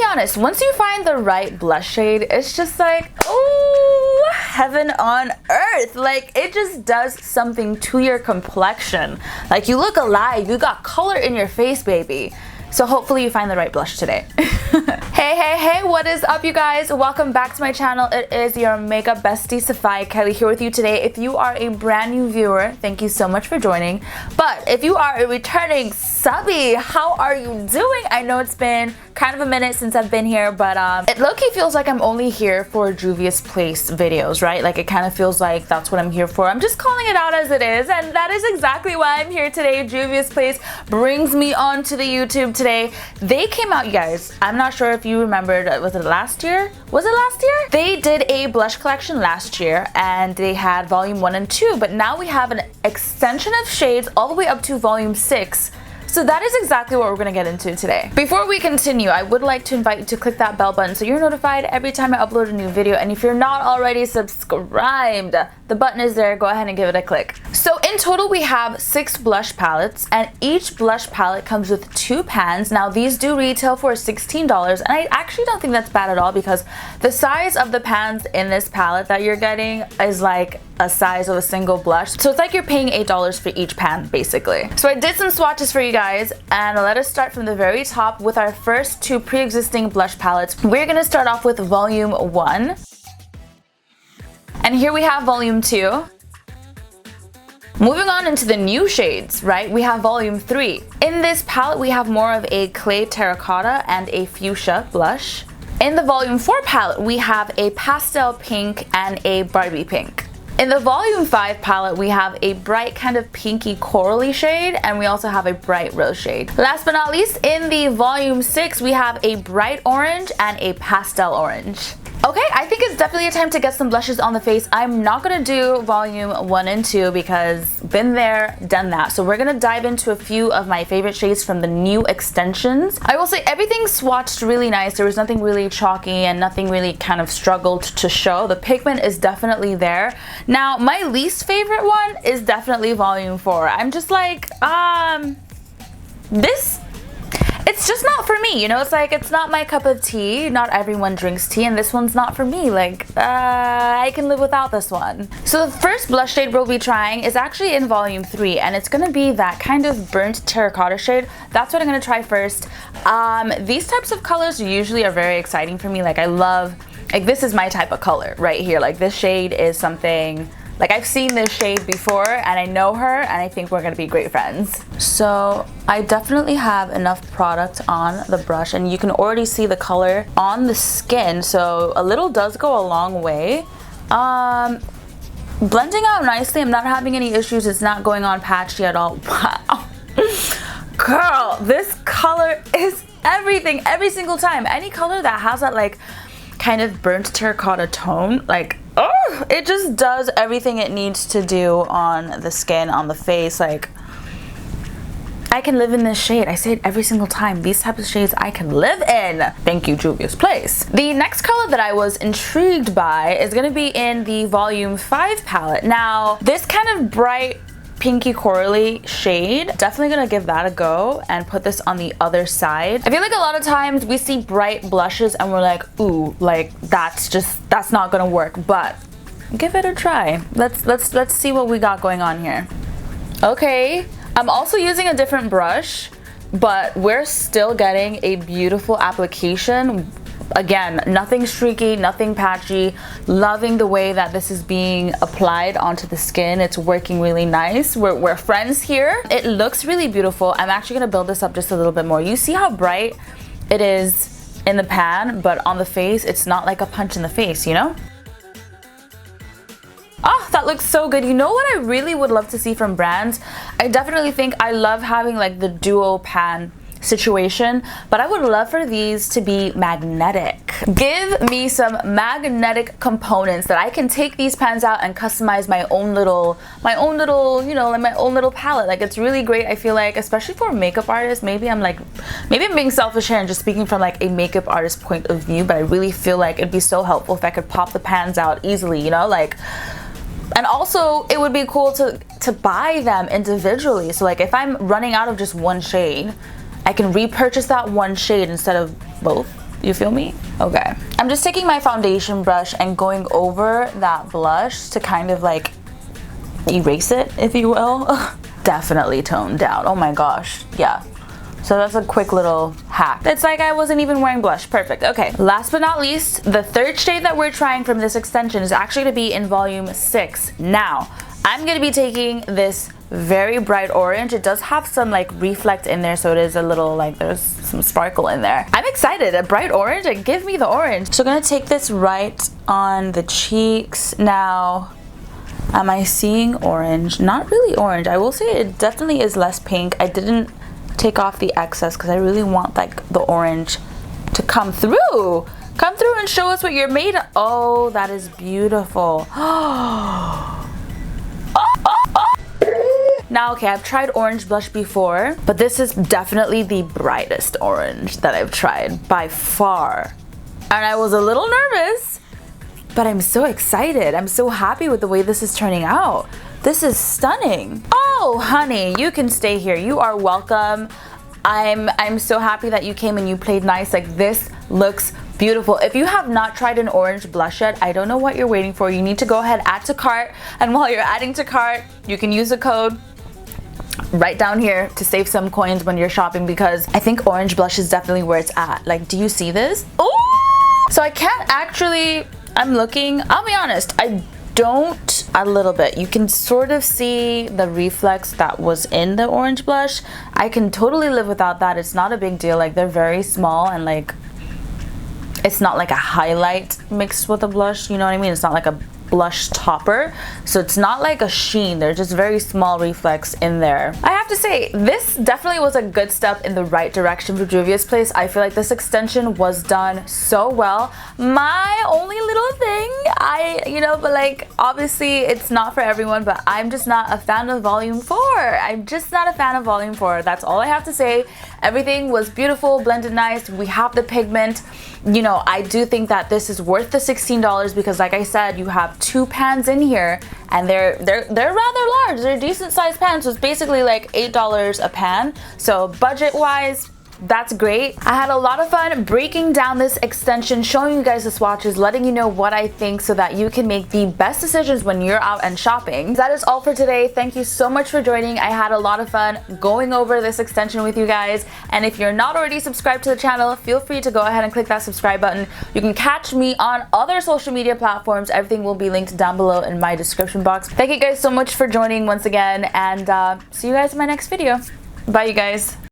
honest, once you find the right blush shade, it's just like, oh, heaven on earth. Like, it just does something to your complexion. Like, you look alive, you got color in your face, baby. So hopefully you find the right blush today. Hey, what is up, you guys? Welcome back to my channel. It is your makeup bestie, Safai, Kelly, here with you today. If you are a brand new viewer, thank you so much for joining. But if you are a returning subby, how are you doing? I know it's been kind of a minute since I've been here, but it low-key feels like I'm only here for Juvias Place videos, right? Like, it kind of feels like that's what I'm here for. I'm just calling it out as it is, and that is exactly why I'm here today. Juvias Place brings me onto the YouTube today. They came out, you guys, I'm not sure if you remembered, was it last year? Was it last year? They did a blush collection last year, and they had volume 1 and 2, but now we have an extension of shades all the way up to volume 6. So that is exactly what we're going to get into today. Before we continue, I would like to invite you to click that bell button so you're notified every time I upload a new video. And if you're not already subscribed, the button is there. Go ahead and give it a click. So in total, we have 6 blush palettes, and each blush palette comes with 2 pans. Now, these do retail for $16, and I actually don't think that's bad at all because the size of the pans in this palette that you're getting is like a size of a single blush. So it's like you're paying $8 for each pan, basically. So I did some swatches for you guys, and let us start from the very top with our first 2 pre-existing blush palettes. We're gonna start off with volume 1. And here we have volume 2. Moving on into the new shades, right? We have volume 3. In this palette, we have more of a clay terracotta and a fuchsia blush. In the volume 4 palette, we have a pastel pink and a Barbie pink. In the volume 5 palette, we have a bright kind of pinky corally shade, and we also have a bright rose shade. Last but not least, in the volume 6, we have a bright orange and a pastel orange. Okay, I think it's definitely a time to get some blushes on the face. I'm not gonna do volume 1 and 2 because been there, done that. So we're gonna dive into a few of my favorite shades from the new extensions. I will say everything swatched really nice. There was nothing really chalky and nothing really kind of struggled to show. The pigment is definitely there. Now, my least favorite one is definitely volume 4. I'm just like, it's just not for me, you know? It's like, it's not my cup of tea. Not everyone drinks tea, and this one's not for me. Like, I can live without this one. So the first blush shade we'll be trying is actually in volume 3, and it's gonna be that kind of burnt terracotta shade. That's what I'm gonna try first. These types of colors usually are very exciting for me. Like, I love, like, this is my type of color right here. Like, this shade is something, like, I've seen this shade before and I know her, and I think we're gonna be great friends. So I definitely have enough product on the brush, and you can already see the color on the skin, so a little does go a long way. Blending out nicely. I'm not having any issues. It's not going on patchy at all. Wow. Girl, this color is everything every single time. Any color that has that like kind of burnt terracotta tone, like, oh, it just does everything it needs to do on the skin, on the face. Like, I can live in this shade. I say it every single time. These types of shades I can live in. Thank you, Juvias Place. The next color that I was intrigued by is gonna be in the volume 5 palette. Now, this kind of bright pinky corally shade, definitely gonna give that a go and put this on the other side. I feel like a lot of times we see bright blushes and we're like, ooh, like, that's not gonna work, but give it a try. Let's see what we got going on here. Okay, I'm also using a different brush, but we're still getting a beautiful application. Again, nothing streaky, nothing patchy. Loving the way that this is being applied onto the skin. It's working really nice. We're friends here. It looks really beautiful. I'm actually gonna build this up just a little bit more. You see how bright it is in the pan, but on the face, it's not like a punch in the face, you know? Oh, that looks so good. You know what I really would love to see from brands? I definitely think I love having like the dual pan situation, but I would love for these to be magnetic. Give me some magnetic components that I can take these pans out and customize my own little, you know, like my own little palette. Like, it's really great. I feel like, especially for a makeup artist, maybe I'm being selfish here and just speaking from like a makeup artist point of view, but I really feel like it'd be so helpful if I could pop the pans out easily, you know, like. And also, it would be cool to buy them individually. So like, if I'm running out of just one shade, I can repurchase that one shade instead of both. You feel me? Okay. I'm just taking my foundation brush and going over that blush to kind of like erase it, if you will. Definitely toned down. Oh my gosh. Yeah. So that's a quick little hack. It's like I wasn't even wearing blush. Perfect. Okay. Last but not least, the third shade that we're trying from this extension is actually to be in volume 6. Now, I'm going to be taking this very bright orange. It does have some like reflect in there, so it is a little like there's some sparkle in there. I'm excited. A bright orange, like give me the orange. So I'm gonna take this right on the cheeks. Now, am I seeing orange? Not really orange. I will say it definitely is less pink. I didn't take off the excess because I really want like the orange to come through. Come through and show us what you're made of. Oh, that is beautiful. Now, okay, I've tried orange blush before, but this is definitely the brightest orange that I've tried by far. And I was a little nervous, but I'm so excited. I'm so happy with the way this is turning out. This is stunning. Oh, honey, you can stay here. You are welcome. I'm so happy that you came and you played nice. Like, this looks beautiful. If you have not tried an orange blush yet, I don't know what you're waiting for. You need to go ahead, add to cart, and while you're adding to cart, you can use the code right down here to save some coins when you're shopping, because I think orange blush is definitely where it's at. Like, do you see this? Oh! So I can't actually, I'm looking, I'll be honest, I don't, a little bit. You can sort of see the reflex that was in the orange blush. I can totally live without that. It's not a big deal. Like, they're very small and like, it's not like a highlight mixed with a blush, you know what I mean? It's not like a blush topper, so it's not like a sheen. They're just very small reflex in there. I have to say, this definitely was a good step in the right direction for Juvia's Place. I feel like this extension was done so well. My only little thing, but like, obviously it's not for everyone, but I'm just not a fan of volume 4. I'm just not a fan of volume 4. That's all I have to say. Everything was beautiful, blended nice. We have the pigment. You know, I do think that this is worth the $16 because, like I said, you have 2 pans in here, and they're rather large. They're decent sized pans, so it's basically like $8 a pan. So budget wise, that's great. I had a lot of fun breaking down this extension, showing you guys the swatches, letting you know what I think so that you can make the best decisions when you're out and shopping. That is all for today. Thank you so much for joining. I had a lot of fun going over this extension with you guys. And if you're not already subscribed to the channel, feel free to go ahead and click that subscribe button. You can catch me on other social media platforms. Everything will be linked down below in my description box. Thank you guys so much for joining once again, and see you guys in my next video. Bye, you guys.